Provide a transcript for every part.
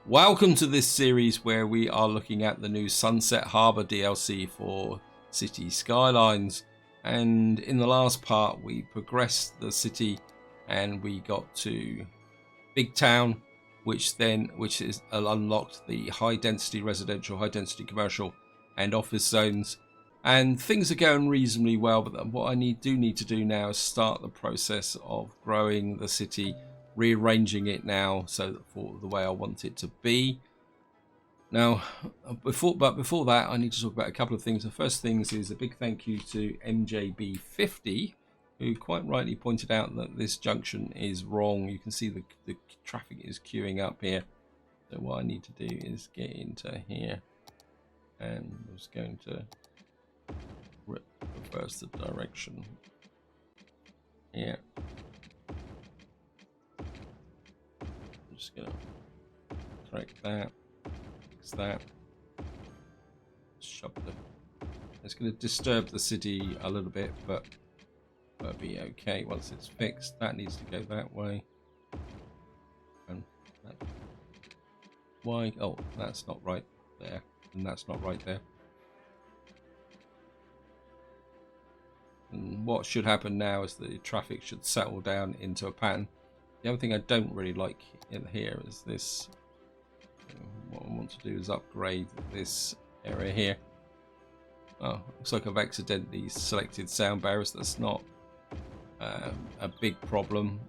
Welcome to this series where we are looking at the new Sunset Harbour DLC for Cities Skylines. And in the last part, we progressed the city and we got to Big Town, which is unlocked the high density residential, high density commercial and office zones. And things are going reasonably well, but what I need to do now is start the process of growing the city, rearranging it now so that for the way I want it to be. Now, before that, I need to talk about a couple of things. The first things is a big thank you to MJB50, who quite rightly pointed out that this junction is wrong. You can see the traffic is queuing up here. So what I need to do is get into here, and I'm just going to reverse the direction here. I'm just gonna correct that, fix that, shove the. It's gonna disturb the city a little bit, but it'll be okay once it's fixed. That needs to go that way, and that. Why? Oh, that's not right there, and that's not right there. And what should happen now is the traffic should settle down into a pattern. The other thing I don't really like in here is this. What I want to do is upgrade this area here. Oh, looks like I've accidentally selected sound barriers. That's not a big problem.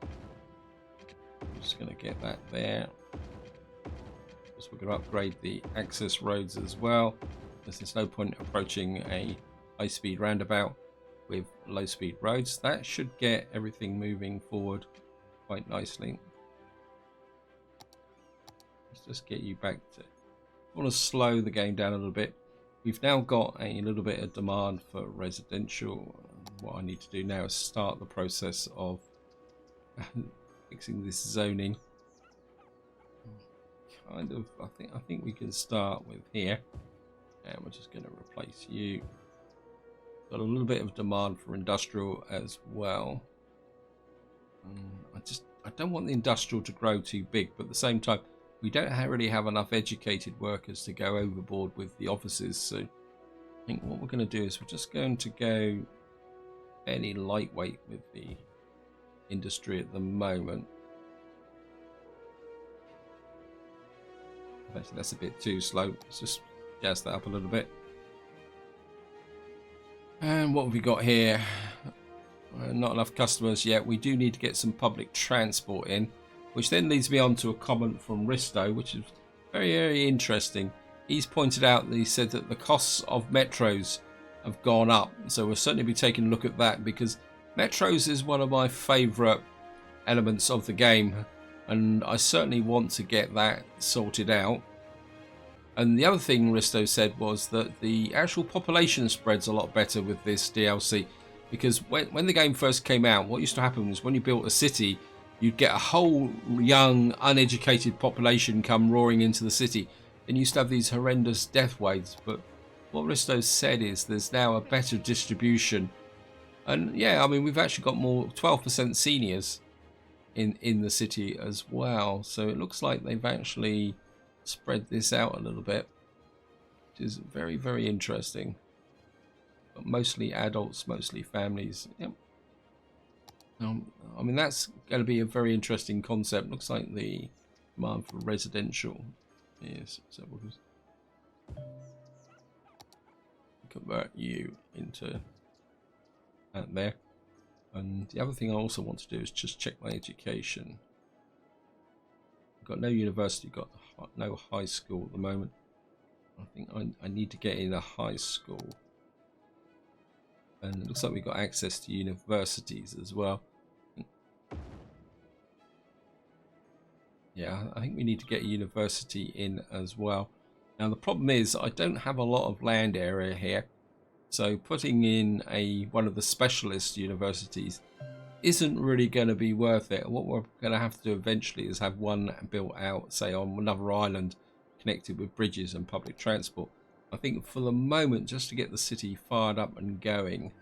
I'm just going to get that there. So we're going to upgrade the access roads as well, because there's no point approaching a high-speed roundabout with low-speed roads. That should get everything moving forward quite nicely. Let's just get you back to. I want to slow the game down a little bit. We've now got a little bit of demand for residential. What I need to do now is start the process of fixing this zoning. Kind of, I think we can start with here, and we're just going to replace you. Got a little bit of demand for industrial as well. I don't want the industrial to grow too big, but at the same time, we don't really have enough educated workers to go overboard with the offices. So I think what we're going to do is we're just going to go fairly lightweight with the industry at the moment. Actually, that's a bit too slow. Let's just jazz that up a little bit. And what have we got here? Not enough customers yet. We do need to get some public transport in, which then leads me on to a comment from Risto, which is very, very interesting. He's pointed out that he said that the costs of metros have gone up. So we'll certainly be taking a look at that, because metros is one of my favourite elements of the game, and I certainly want to get that sorted out. And the other thing Risto said was that the actual population spreads a lot better with this DLC, because when the game first came out, what used to happen was when you built a city, you'd get a whole young, uneducated population come roaring into the city, and you used to have these horrendous death waves. But what Risto said is there's now a better distribution, and yeah, I mean, we've actually got more 12% seniors in the city as well. So it looks like they've actually spread this out a little bit, which is very, very interesting. But mostly adults, mostly families. Yep. I mean, that's going to be a very interesting concept. Looks like the demand for residential is, so we'll just convert you into that there. And the other thing I also want to do is just check my education. I've got no university, got no high school at the moment. I think I need to get in a high school. And it looks like we've got access to universities as well. Yeah, I think we need to get a university in as well. Now the problem is I don't have a lot of land area here, so putting in one of the specialist universities isn't really going to be worth it. What we're going to have to do eventually is have one built out, say on another island, connected with bridges and public transport. I think for the moment, just to get the city fired up and going,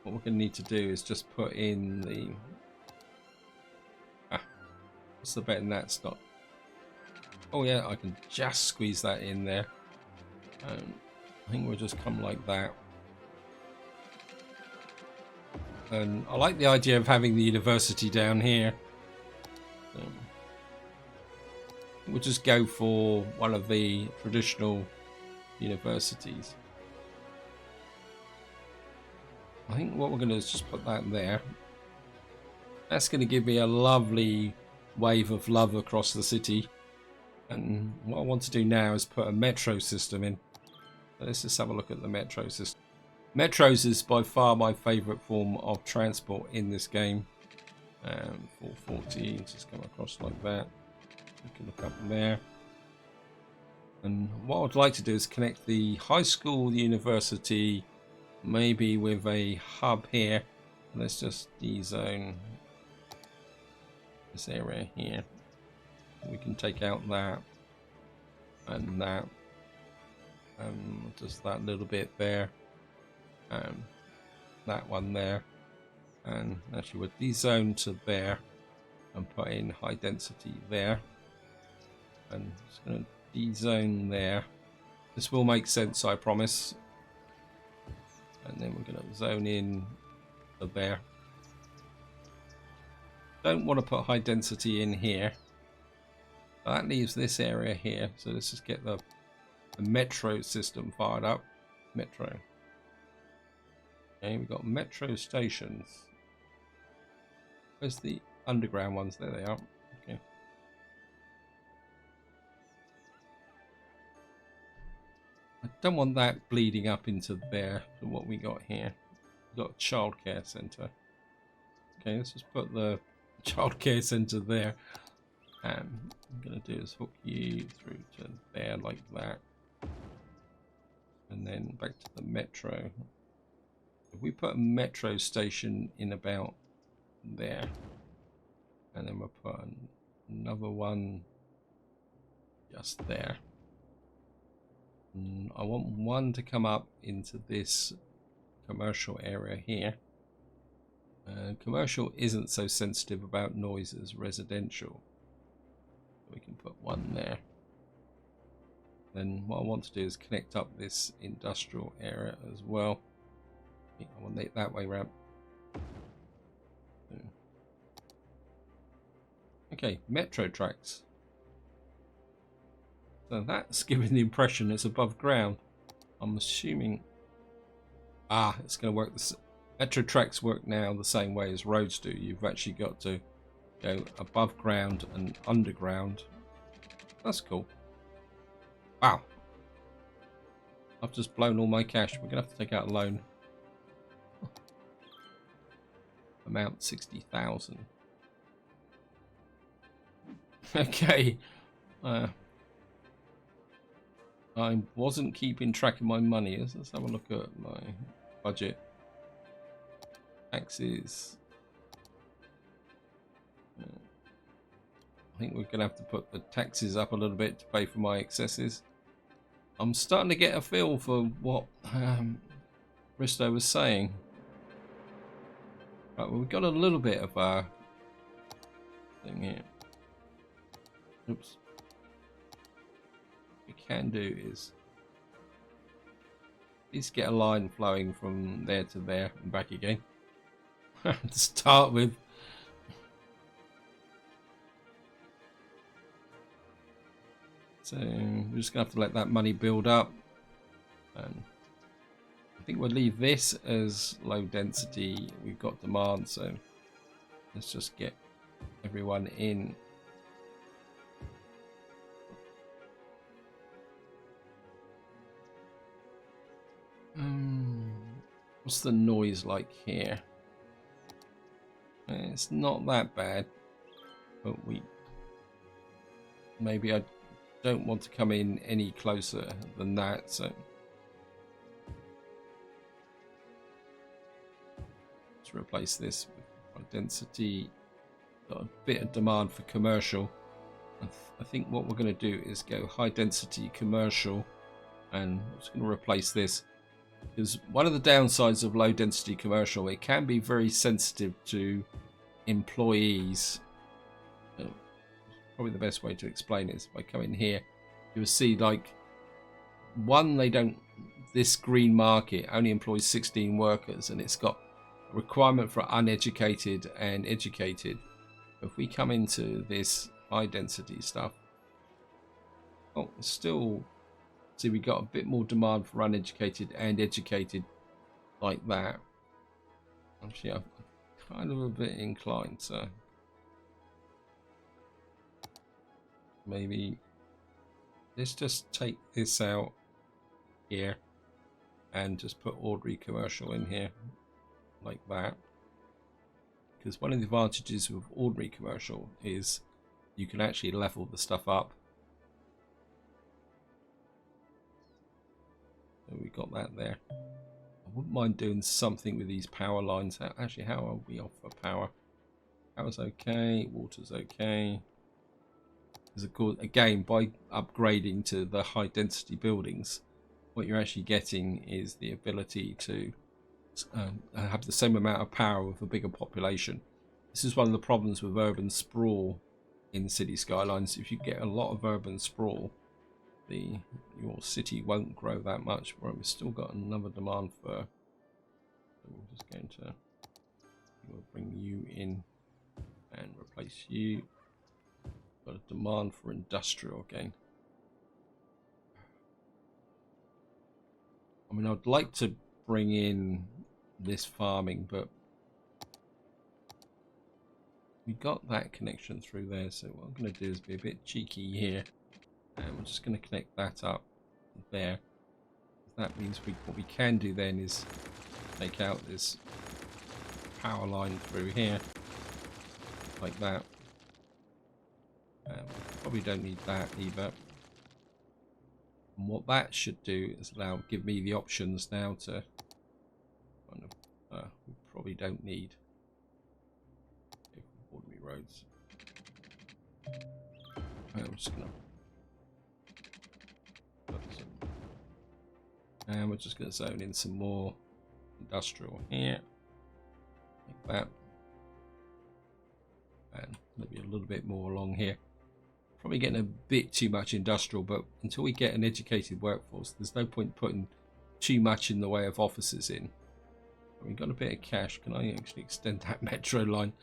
what we're going to need to do is just put in the... what's the bet in that stock? Oh yeah, I can just squeeze that in there. I think we'll just come like that. And I like the idea of having the university down here. We'll just go for one of the traditional universities. I think what we're going to do is just put that there. That's going to give me a lovely wave of love across the city. And what I want to do now is put a metro system in. So let's just have a look at the metro system. Metros is by far my favourite form of transport in this game. 440, just come across like that. We can look up there. And what I'd like to do is connect the high school, the university, maybe with a hub here. Let's just de-zone this area here. We can take out that and that. Just that little bit there. That one there. And actually we'll de-zone to there and put in high density there. And just going to de-zone there. This will make sense, I promise. And then we're going to zone in to there. Don't want to put high density in here. That leaves this area here. So let's just get the metro system fired up. Metro. Okay, we've got metro stations. Where's the underground ones? There they are. Okay. I don't want that bleeding up into there. So what we got here? We've got a childcare centre. Okay, let's just put the childcare centre there. What I'm going to do is hook you through to there like that. And then back to the metro. If we put a metro station in about there, and then we'll put another one just there. And I want one to come up into this commercial area here. Commercial isn't so sensitive about noise as residential. We can put one there. Then what I want to do is connect up this industrial area as well. I want it that way round. Okay, metro tracks. So that's giving the impression it's above ground. I'm assuming. It's going to work. Metro tracks work now the same way as roads do. You've actually got to go above ground and underground. That's cool. Wow. I've just blown all my cash. We're going to have to take out a loan. Amount 60,000. Okay. I wasn't keeping track of my money. Let's have a look at my budget. Taxes. I think we're going to have to put the taxes up a little bit to pay for my excesses. I'm starting to get a feel for what Risto was saying. Right, well, we've got a little bit of a thing here. Oops. What we can do is at least get a line flowing from there to there and back again. To start with. So we're just going to have to let that money build up. And I think we'll leave this as low density. We've got demand, so let's just get everyone in. What's the noise like here? It's not that bad, but maybe I don't want to come in any closer than that, so let's replace this with high density. Got a bit of demand for commercial. I think what we're going to do is go high density commercial, and I'm just going to replace this, because one of the downsides of low density commercial, it can be very sensitive to employees. probably the best way to explain it is if I come in here, you'll see like this green market only employs 16 workers, and it's got a requirement for uneducated and educated. If we come into this high density stuff, still see we got a bit more demand for uneducated and educated like that. Actually, I'm kind of a bit inclined, so maybe let's just take this out here and just put ordinary commercial in here like that, because one of the advantages of ordinary commercial is you can actually level the stuff up. So we got that there. I wouldn't mind doing something with these power lines. Actually, how are we off for power? Power's okay, water's okay. Because of course, again, by upgrading to the high density buildings, what you're actually getting is the ability to have the same amount of power with a bigger population. This is one of the problems with urban sprawl in Cities Skylines. If you get a lot of urban sprawl, your city won't grow that much. Right, we've still got another demand for. So we're just going to bring you in and replace you. Got a demand for industrial again. I mean, I'd like to bring in this farming, but we got that connection through there. So what I'm going to do is be a bit cheeky here, and we're just going to connect that up there. That means what we can do then is take out this power line through here like that. Probably don't need that either. And what that should do is give me the options now to kind of we probably don't need ordinary roads. I'm just gonna and we're just going to zone in some more industrial here like that, and maybe a little bit more along here. Probably getting a bit too much industrial, but until we get an educated workforce, there's no point putting too much in the way of offices in. We've got a bit of cash. Can I actually extend that metro line?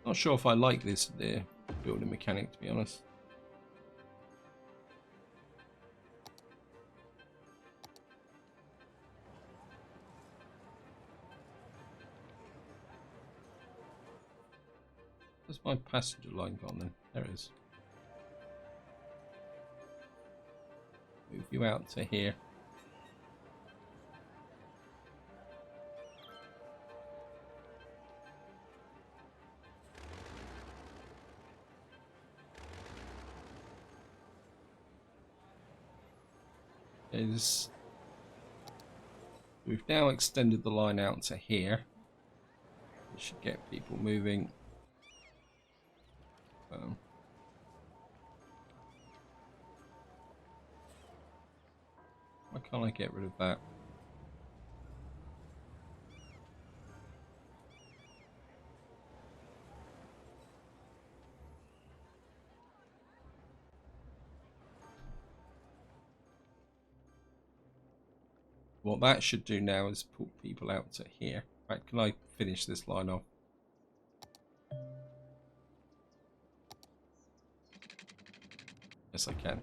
Not sure if I like this building mechanic, to be honest. Where's my passenger line gone then? There it is. Move you out to here. We've now extended the line out to here. We should get people moving. Why can't I get rid of that? What that should do now is pull people out to here. In fact, can I finish this line off? Yes, I can.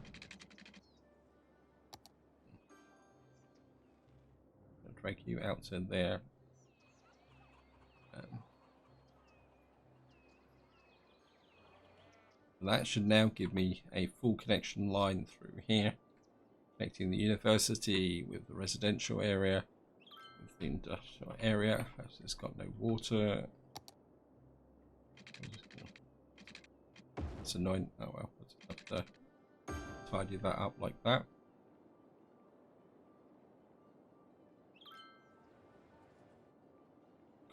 I'll drag you out to there. That should now give me a full connection line through here, connecting the university with the residential area, with the industrial area. It's got no water. It's annoying. Oh well, I'll have to tidy that up like that.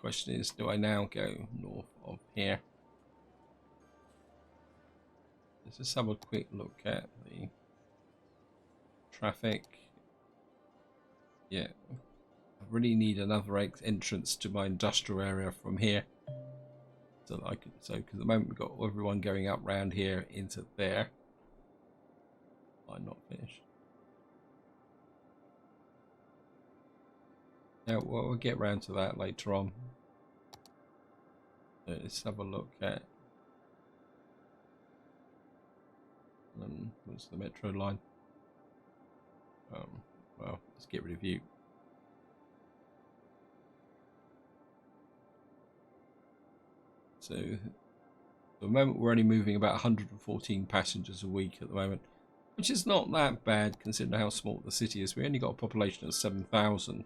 Question is, do I now go north of here? Let's just have a quick look at the traffic. Yeah, I really need another entrance to my industrial area from here, so that I can. So because at the moment we've got everyone going up round here into there. I'm not finished. Yeah, well, we'll get round to that later on. So let's have a look at what's the metro line. Well, let's get rid of you. So at the moment we're only moving about 114 passengers a week at the moment, which is not that bad considering how small the city is. We only got a population of 7,000.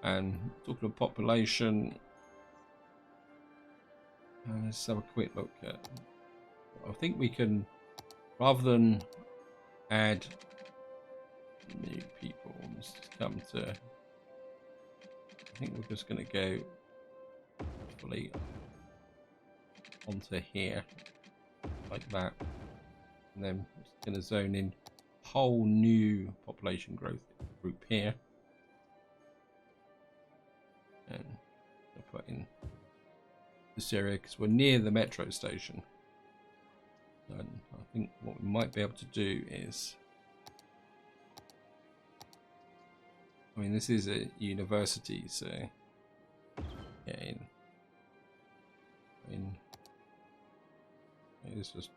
And talking of population, let's have a quick look at. I think we can, rather than add new people, let's come to. I think we're just going to go fully onto here, like that, and then it's going to zone in whole new population growth group here, and I'll put in this area because we're near the metro station. And I think what we might be able to do is, I mean, this is a university, so yeah, let's just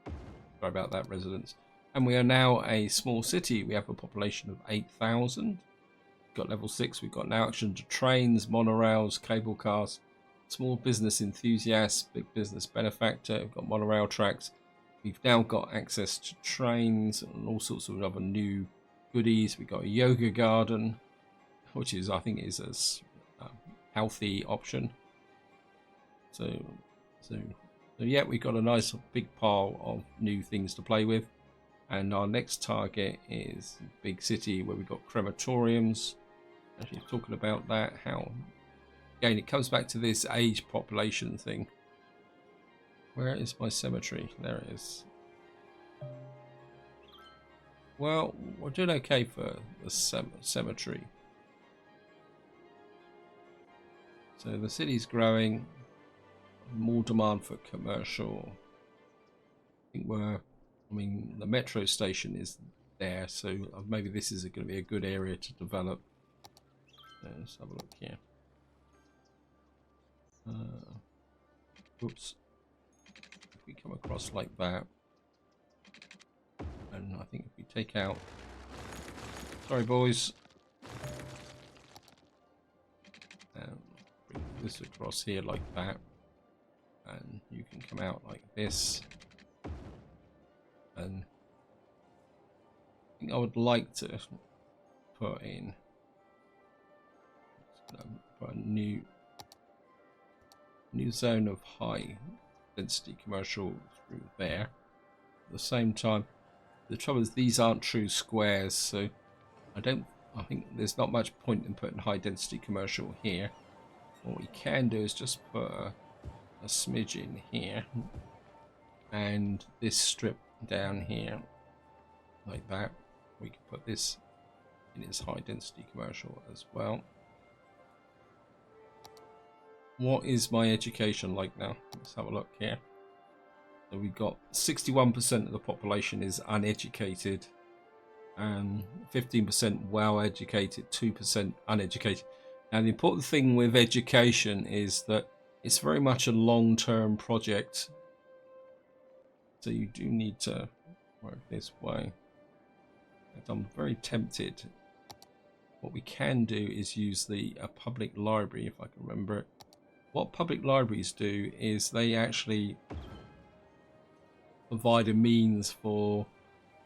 sorry about that, residents. And we are now a small city. We have a population of 8,000. We've got level 6. We've got now action to trains, monorails, cable cars, small business enthusiasts, big business benefactor. We've got monorail tracks. We've now got access to trains and all sorts of other new goodies. We've got a yoga garden, which is, I think, is a healthy option. So yeah, we've got a nice big pile of new things to play with. And our next target is big city, where we've got crematoriums. Actually talking about that, how again it comes back to this age population thing. Where is my cemetery? There it is. Well, we're doing okay for the cemetery. So the city's growing, more demand for commercial. I think the metro station is there, so maybe this is going to be a good area to develop. Let's have a look here. Oops. If we come across like that, and I think if we take out, sorry boys, bring this across here like that, and you can come out like this. And I think I would like to put in a new zone of high density commercial through there. At the same time, the trouble is these aren't true squares, so I think there's not much point in putting high density commercial here. What we can do is just put a smidge in here, and this strip down here like that. We can put this in its high density commercial as well. What is my education like now? Let's have a look here. So we've got 61% of the population is uneducated, and 15% well educated, 2% uneducated. Now the important thing with education is that it's very much a long-term project, so you do need to work this way. I'm very tempted. What we can do is use a public library, if I can remember it. What public libraries do is they actually provide a means for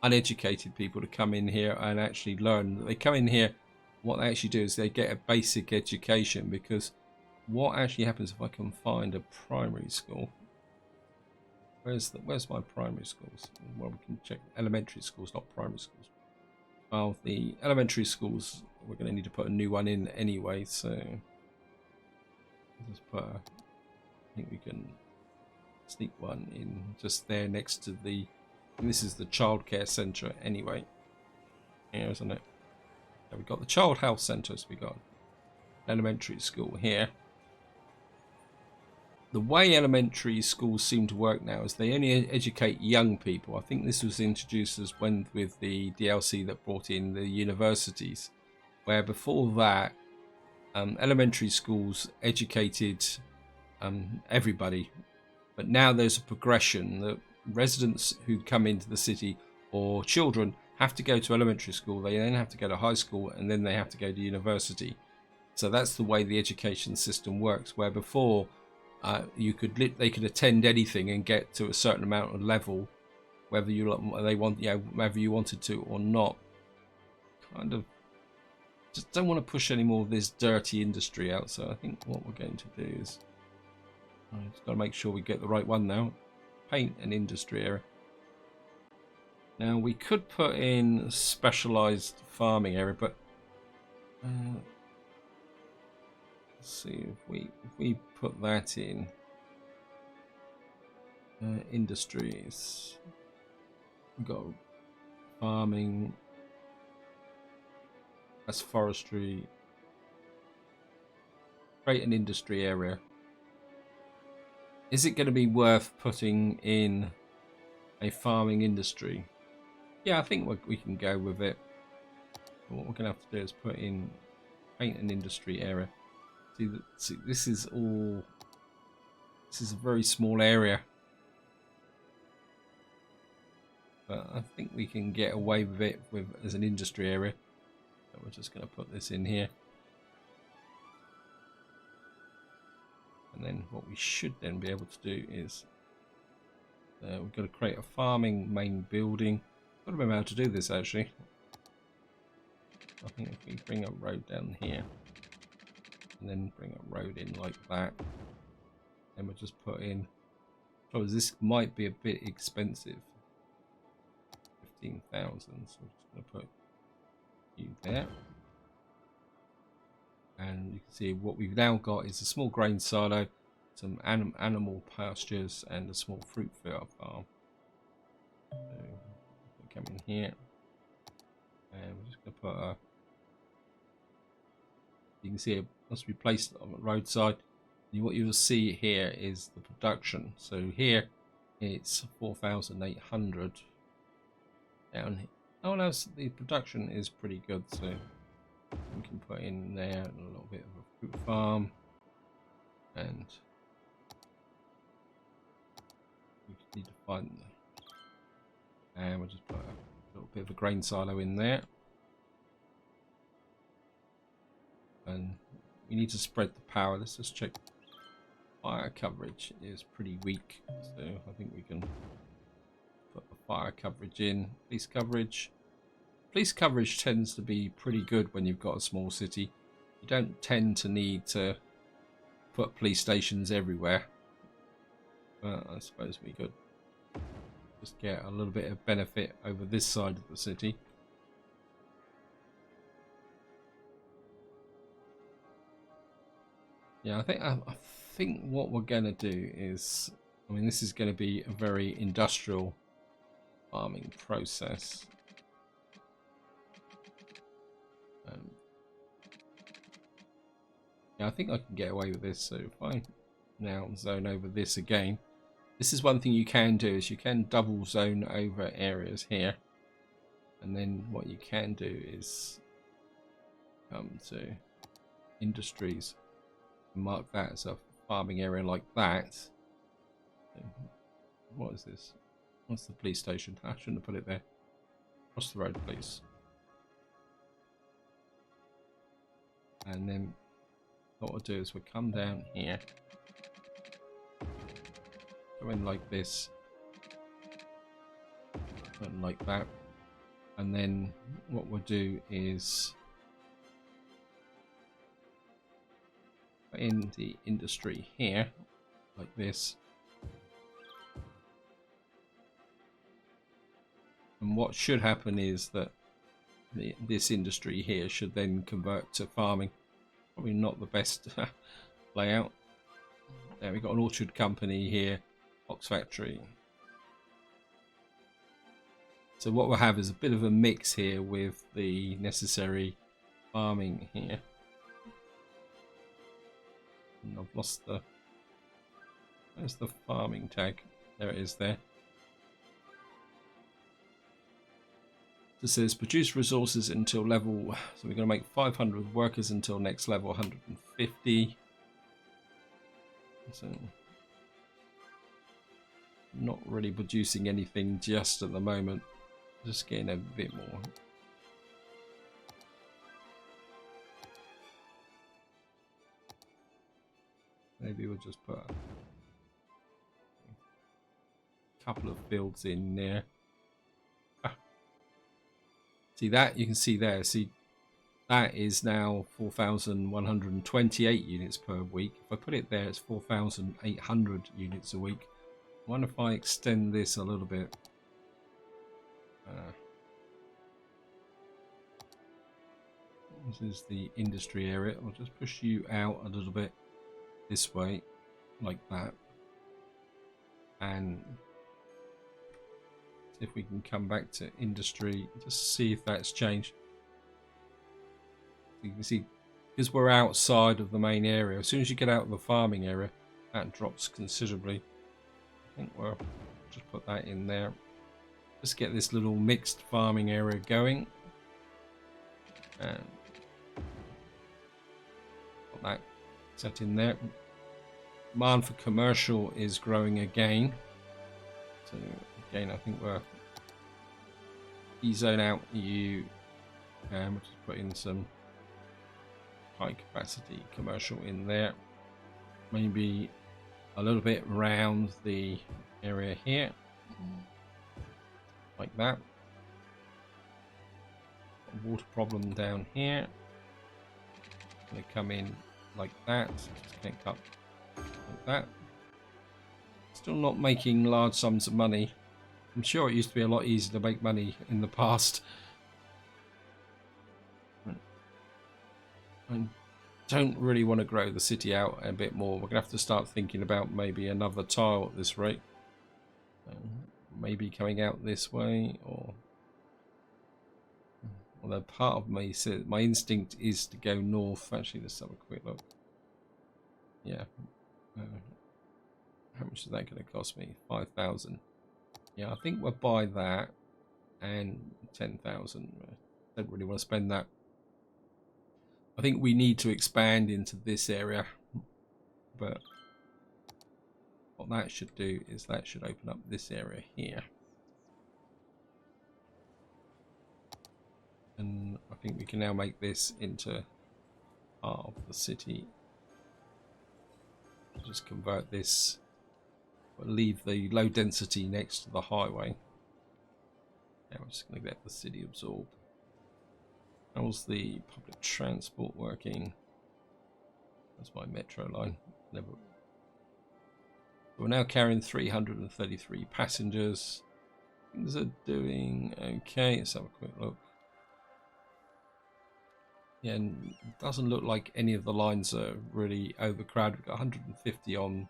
uneducated people to come in here and actually learn. They come in here, what they actually do is they get a basic education, because what actually happens if I can find a primary school? Where's my primary schools? Well, we can check elementary schools, not primary schools. Well, the elementary schools, we're going to need to put a new one in anyway, so just put I think we can sneak one in just there next to the, and this is the childcare centre anyway, here, isn't it? We've got the child health centres. We've got elementary school here. The way elementary schools seem to work now is they only educate young people. I think this was introduced as when with the DLC that brought in the universities, where before that elementary schools educated everybody, but now there's a progression that residents who come into the city or children have to go to elementary school, they then have to go to high school, and then they have to go to university. So that's the way the education system works, where before they could attend anything and get to a certain amount of level, whether whether you wanted to or not. Kind of just don't want to push any more of this dirty industry out. So I think what we're going to do is just got to make sure we get the right one now. Paint an industry area. Now we could put in specialized farming area, but let's see if we put that in industries. We've got farming, that's forestry. Create an industry area. Is it going to be worth putting in a farming industry? Yeah, I think we can go with it. What we're going to have to do is paint an industry area. See, this is a very small area, but I think we can get away with it as an industry area. So we're just going to put this in here, and then what we should then be able to do is we've got to create a farming main building. I've got to be able to do this actually. I think if we bring a road down here and then bring a road in like that, then we'll just put in, oh, this might be a bit expensive, 15,000, so we're just going to put you there. And you can see what we've now got is a small grain silo, some animal pastures, and a small fruit farm. So we'll come in here, and we're just going to put a, you can see it must be placed on the roadside. And what you will see here is the production. So here it's 4,800 down here. Oh no, the production is pretty good, so we can put in there a little bit of a fruit farm, and we just need to find, and we'll just put a little bit of a grain silo in there, and we need to spread the power. Let's just check. Fire coverage is pretty weak, so I think we can put the fire coverage in. Police coverage. Police coverage tends to be pretty good when you've got a small city. You don't tend to need to put police stations everywhere, but I suppose we could just get a little bit of benefit over this side of the city. Yeah, I think what we're going to do is, I mean, this is going to be a very industrial farming process. Yeah, I think I can get away with this. So if I now zone over this again, this is one thing you can do, is you can double zone over areas here, and then what you can do is come to industries, mark that as a farming area like that. What is this? What's the police station? I shouldn't have put it there. Across the road, please. And then what we'll do is we'll come down here, go in like this, and like that, and then what we'll do is put in the industry here like this, and what should happen is that this industry here should then convert to farming. Probably not the best layout. There we've got an orchard company here, box factory. So what we'll have is a bit of a mix here with the necessary farming here. And I've lost the... Where's the farming tag? There it is there. It says produce resources until level, so we're going to make 500 workers until next level 150. So not really producing anything just at the moment, just getting a bit more. Maybe we'll just put a couple of fields in there. See that? You can see there. See, that is now 4,128 units per week. If I put it there, it's 4,800 units a week. I wonder if I extend this a little bit. This is the industry area. I'll just push you out a little bit this way, like that. And see if we can come back to industry, just see if that's changed. You can see, because we're outside of the main area, as soon as you get out of the farming area, that drops considerably. I think we'll just put that in there. Just get this little mixed farming area going. And put that set in there. Demand for commercial is growing again. So again, I think we're zone out EU, and we'll just put in some high capacity commercial in there. Maybe a little bit around the area here, like that. Water problem down here. They come in like that, just connect up like that. Still not making large sums of money. I'm sure it used to be a lot easier to make money in the past. I don't really want to grow the city out a bit more. We're going to have to start thinking about maybe another tile at this rate. Maybe coming out this way, or... Although part of me says my instinct is to go north. Actually, let's have a quick look. Yeah. How much is that going to cost me? 5,000. Yeah, I think we'll buy that and 10,000. Don't really want to spend that. I think we need to expand into this area, but what that should do is that should open up this area here. And I think we can now make this into part of the city. Just convert this, but leave the low density next to the highway. Now we're just going to let the city absorb. How's the public transport working? That's my metro line. Never. We're now carrying 333 passengers. Things are doing okay. Let's have a quick look. Yeah, and it doesn't look like any of the lines are really overcrowded. We've got 150 on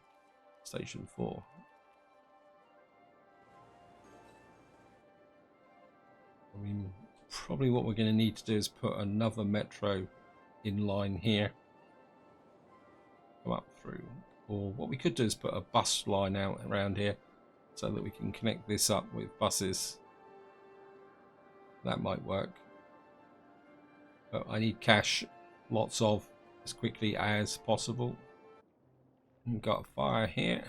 station 4. I mean, probably what we're going to need to do is put another metro in line here. Come up through. Or what we could do is put a bus line out around here so that we can connect this up with buses. That might work. But I need cash, lots of, as quickly as possible. We've got a fire here.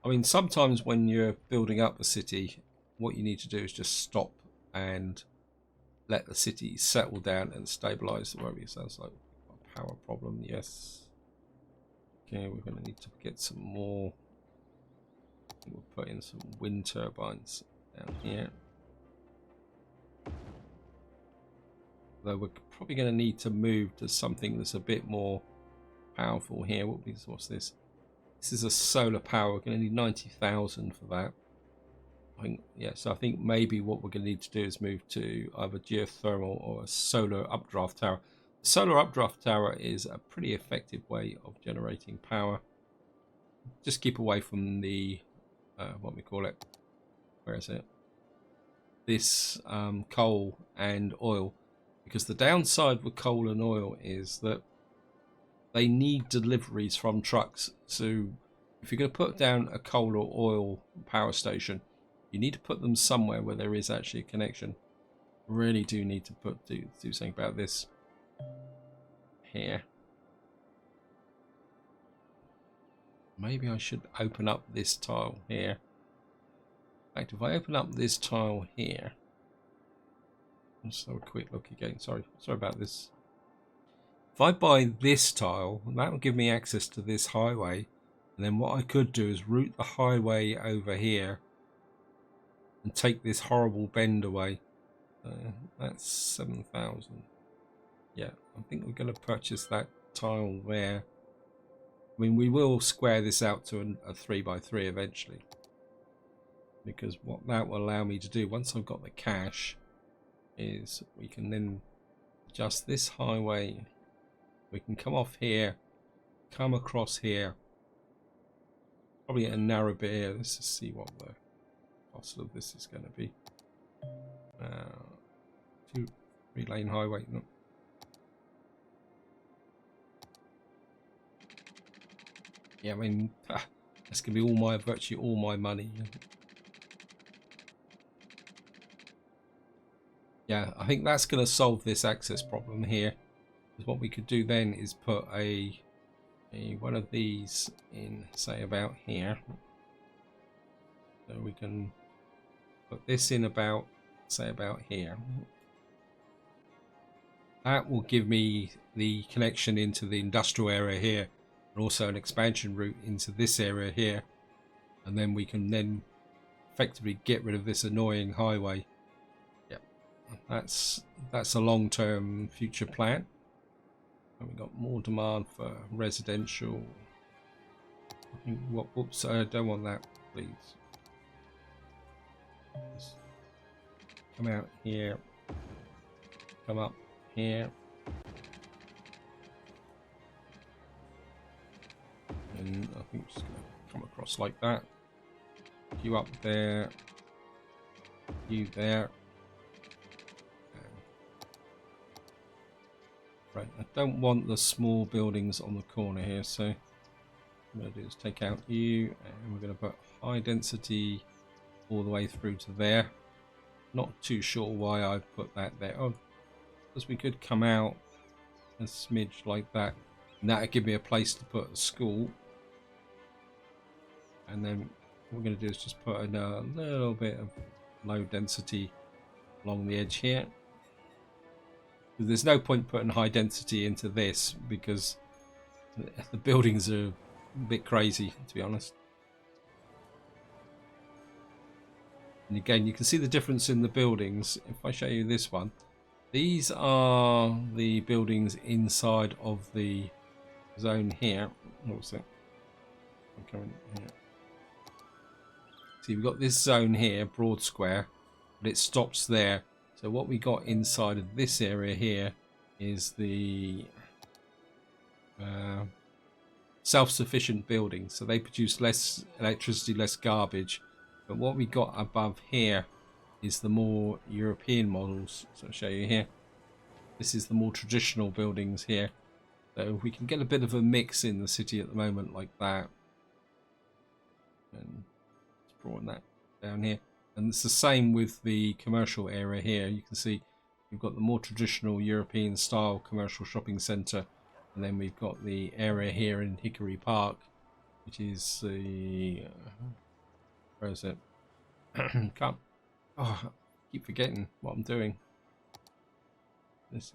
I mean, sometimes when you're building up a city, what you need to do is just stop and let the city settle down and stabilize. Whatever it sounds like a power problem. Yes. Okay, we're going to need to get some more. We'll put in some wind turbines down here. Though we're probably going to need to move to something that's a bit more powerful here. What's this? This is a solar power. We're going to need 90,000 for that. I think, yeah, so I think maybe what we're going to need to do is move to either geothermal or a solar updraft tower. The solar updraft tower is a pretty effective way of generating power. Just keep away from the, what we call it, where is it? This coal and oil, Because the downside with coal and oil is that they need deliveries from trucks. So if you're going to put down a coal or oil power station, you need to put them somewhere where there is actually a connection. Really do need to do something about this here. Maybe I should open up this tile here. In fact, if I open up this tile here, let's have a quick look again. Sorry about this. If I buy this tile, that will give me access to this highway, and then what I could do is route the highway over here and take this horrible bend away. That's 7,000. Yeah, I think we're going to purchase that tile there. I mean, we will square this out to a 3x3 eventually, because what that will allow me to do once I've got the cash is we can then adjust this highway. We can come off here, come across here, probably a narrow bit here. Let's just see what the cost of this is going to be. 3-lane highway. No. Yeah, I mean, that's going to be virtually all my money. Yeah, I think that's going to solve this access problem here. Because what we could do then is put a one of these in, say, about here. So we can put this in about, say, about here. That will give me the connection into the industrial area here, and also an expansion route into this area here. And then we can then effectively get rid of this annoying highway. Yep, that's a long-term future plan. And we've got more demand for residential. I think, whoops, I don't want that, please. Just come out here, come up here, and I think just going to come across like that. You up there, you there. Right, I don't want the small buildings on the corner here, so what I'm going to do is take out you, and we're going to put high density all the way through to there. Not too sure why I put that there. Oh, because we could come out a smidge like that, and that would give me a place to put a school. And then what we're going to do is just put in a little bit of low density along the edge here. There's no point putting high density into this because the buildings are a bit crazy, to be honest. And again, you can see the difference in the buildings. If I show you this one, these are the buildings inside of the zone here. What was it? I'm coming here. See, we've got this zone here, broad square, but it stops there. So what we got inside of this area here is the self-sufficient buildings. So they produce less electricity, less garbage. But what we got above here is the more European models. So I'll show you here. This is the more traditional buildings here. So we can get a bit of a mix in the city at the moment like that. And let's broaden that down here. And it's the same with the commercial area here. You can see we've got the more traditional European style commercial shopping centre, and then we've got the area here in Hickory Park, which is the where is it? Can't. Oh, I keep forgetting what I'm doing. That's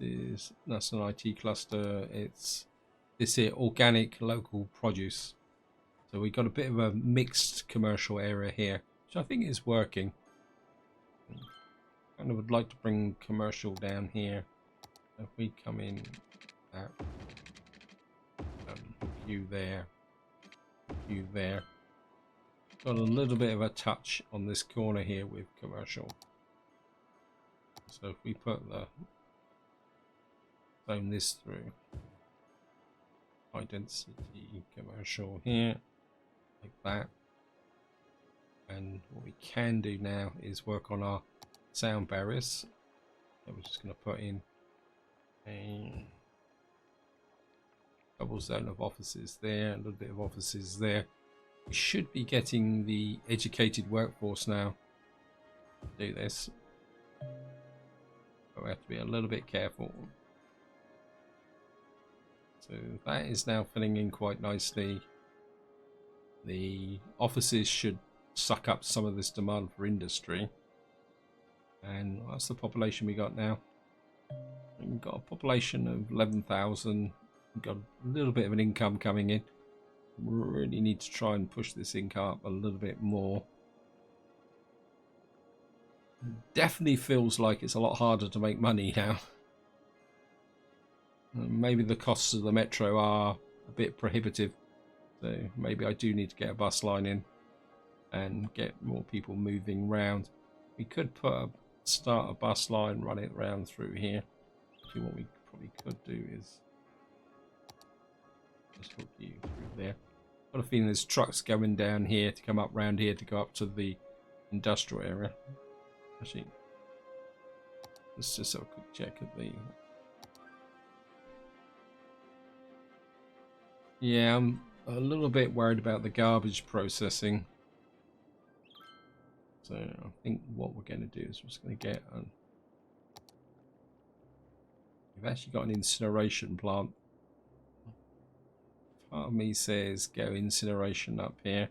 an IT cluster. It's this here, organic local produce. So we've got a bit of a mixed commercial area here, which I think is working. I would like to bring commercial down here. If we come in that, you there, you there. Got a little bit of a touch on this corner here with commercial. So if we put zone this through, high density commercial here, like that. And what we can do now is work on our sound barriers. So we're just going to put in A double zone of offices there, a little bit of offices there. We should be getting the educated workforce now to do this. But we have to be a little bit careful. So that is now filling in quite nicely. The offices should suck up some of this demand for industry. And that's the population we got now. We've got a population of 11,000. We've got a little bit of an income coming in. We really need to try and push this income up a little bit more. Definitely feels like it's a lot harder to make money now. Maybe the costs of the metro are a bit prohibitive. So maybe I do need to get a bus line in and get more people moving around. We could start a bus line, run it around through here. Actually, what we probably could do is just hook you through there. Got a feeling there's trucks going down here to come up round here to go up to the industrial area. Actually, let's just have a quick check at the... Yeah, I'm a little bit worried about the garbage processing. So I think what we're going to do is we're just going to get a... We've actually got an incineration plant. Part of me says go incineration up here.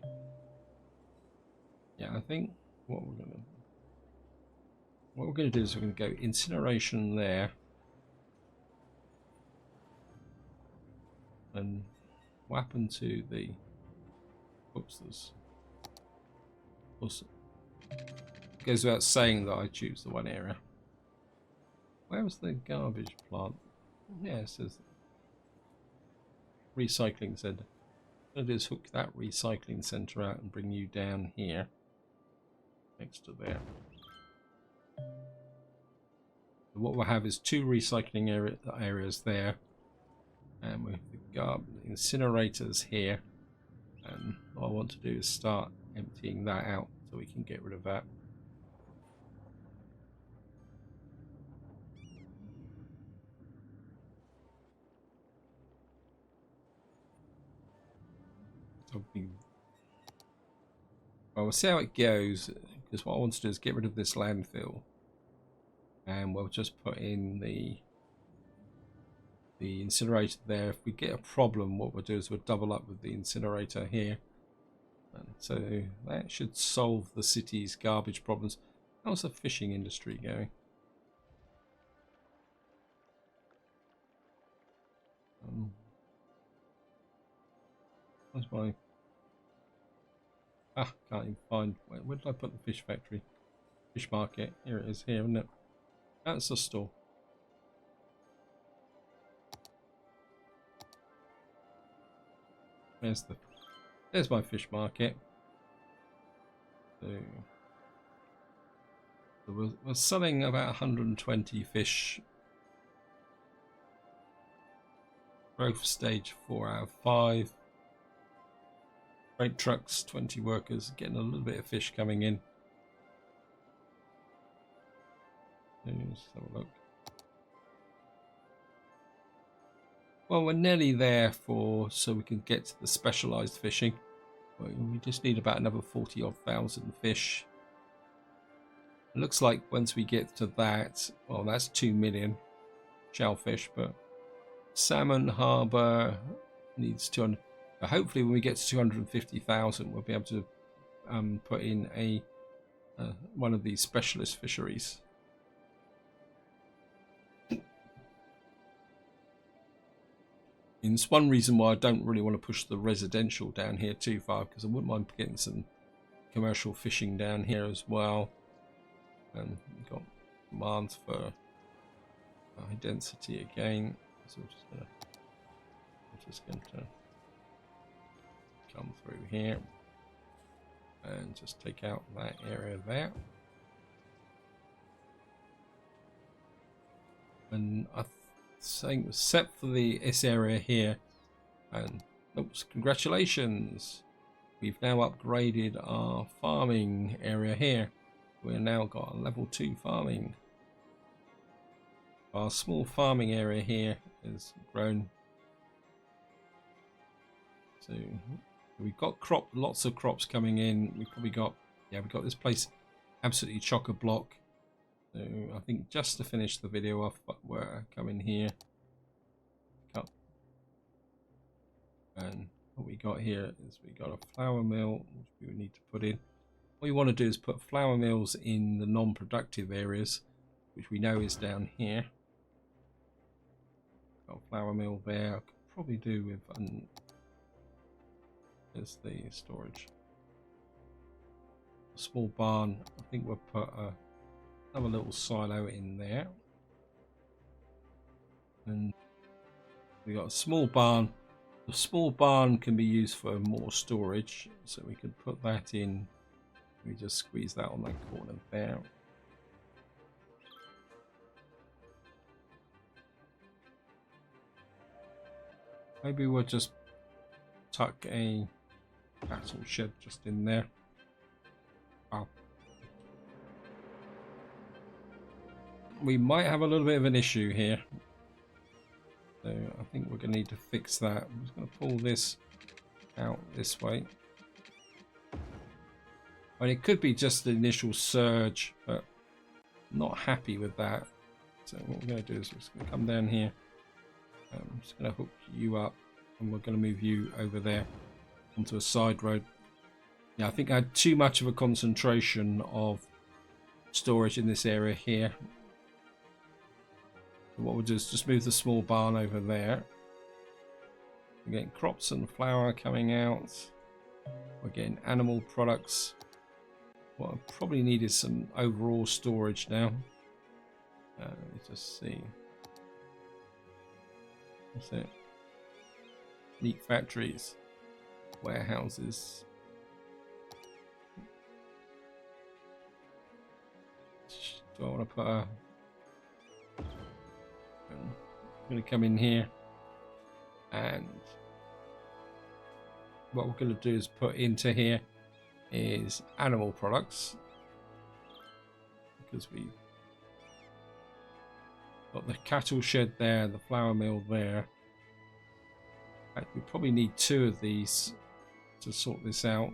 Yeah, I think what we're going to do is we're going to go incineration there. And what happened to the... Oops, there's... Also, it goes without saying that I choose the one area. Where was the garbage plant? Yeah, it says recycling centre. What I'm going to do is hook that recycling centre out and bring you down here next to there. So what we'll have is two recycling areas there, and with the incinerators here. And what I want to do is start emptying that out so we can get rid of that. Well, we'll see how it goes, because what I want to do is get rid of this landfill, and we'll just put in the incinerator there. If we get a problem, what we'll do is we'll double up with the incinerator here, and so that should solve the city's garbage problems. How's the fishing industry going? Where's my... Ah, can't even find... Where did I put the fish factory? Fish market. Here it is, here, isn't it? That's the store. There's my fish market. So we're selling about 120 fish. Growth stage 4 out of 5. Freight trucks, 20 workers, getting a little bit of fish coming in. Let's have a look. Well, we're nearly there so we can get to the specialised fishing. We just need about another 40,000 fish. It looks like once we get to that, well, that's 2 million shellfish, but salmon harbour needs 200. Hopefully when we get to 250,000 we'll be able to put in a one of these specialist fisheries. And it's one reason why I don't really want to push the residential down here too far, because I wouldn't mind getting some commercial fishing down here as well. And we've got demands for high density again, so we're just going to come through here and just take out that area there. And I think except for this area here, and oops, congratulations, we've now upgraded our farming area here. We've now got a level 2 farming. Our small farming area here is grown. So we've got lots of crops coming in. We've probably got, yeah, we've got this place absolutely chock-a-block. So I think just to finish the video off, but we're coming here. Cut. And what we got here is we got a flour mill, which we need to put in. What you want to do is put flour mills in the non-productive areas, which we know is down here. Got a flour mill there. I could probably do with there's the storage. A small barn. I think we'll put another little silo in there. And we got a small barn. The small barn can be used for more storage, so we could put that in. We just squeeze that on that corner there. Maybe we'll just tuck a cattle shed just in there. Oh. We might have a little bit of an issue here. So I think we're going to need to fix that. I'm just going to pull this out this way. I mean, it could be just the initial surge, but I'm not happy with that. So what we're going to do is we're just going to come down here. I'm just going to hook you up, and we're going to move you over there onto a side road. Yeah, I think I had too much of a concentration of storage in this area here. So what we'll do is just move the small barn over there. We're getting crops and flour coming out. We're getting animal products. What I probably need is some overall storage now. Let me just see. What's it? Meat factories, warehouses. Do I want to put a... I'm going to come in here, and what we're going to do is put into here is animal products, because we got the cattle shed there, the flour mill there. In fact, we probably need 2 of these to sort this out.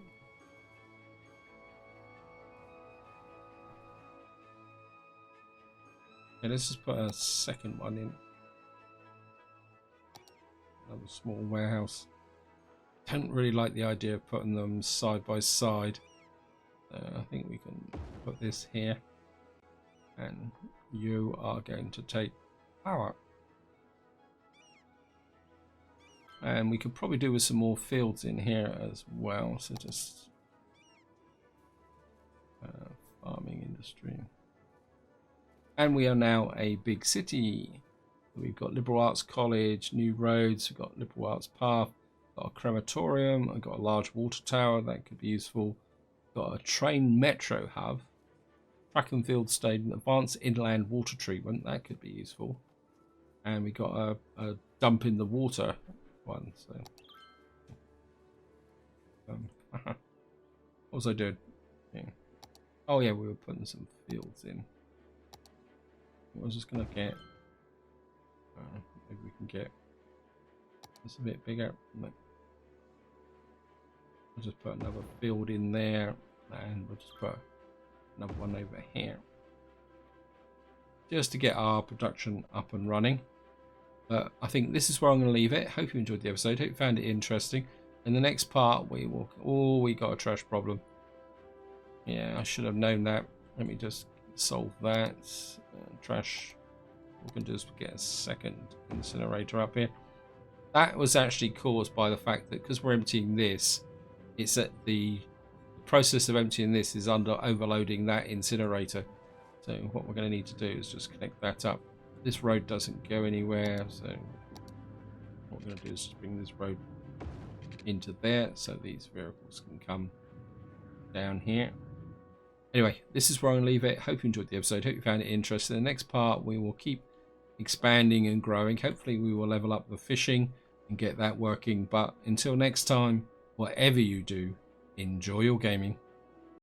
Okay, let's just put a second one in. Another small warehouse. Don't really like the idea of putting them side by side. I think we can put this here, and you are going to take power. And we could probably do with some more fields in here as well. So just farming industry. And we are now a big city. We've got Liberal Arts College, new roads, we've got Liberal Arts Path, got a crematorium, I've got a large water tower that could be useful, got a train metro hub, track and field stadium, advanced inland water treatment, that could be useful. And we got a dump in the water one. So what was I doing? Yeah. Oh yeah, we were putting some fields in. I was just gonna get maybe we can get this a bit bigger. No. I'll just put another field in there, and we'll just put another one over here, just to get our production up and running. But I think this is where I'm going to leave it. Hope you enjoyed the episode. Hope you found it interesting. In the next part, we will... Oh, we got a trash problem. Yeah, I should have known that. Let me just solve that. Trash. We can just get a second incinerator up here. That was actually caused by the fact that because we're emptying this, it's that the process of emptying this is overloading that incinerator. So what we're going to need to do is just connect that up. This road doesn't go anywhere, so what we're going to do is just bring this road into there so these vehicles can come down here. Anyway, this is where I'm going to leave it. Hope you enjoyed the episode. Hope you found it interesting. In the next part, we will keep expanding and growing. Hopefully, we will level up the fishing and get that working. But until next time, whatever you do, enjoy your gaming.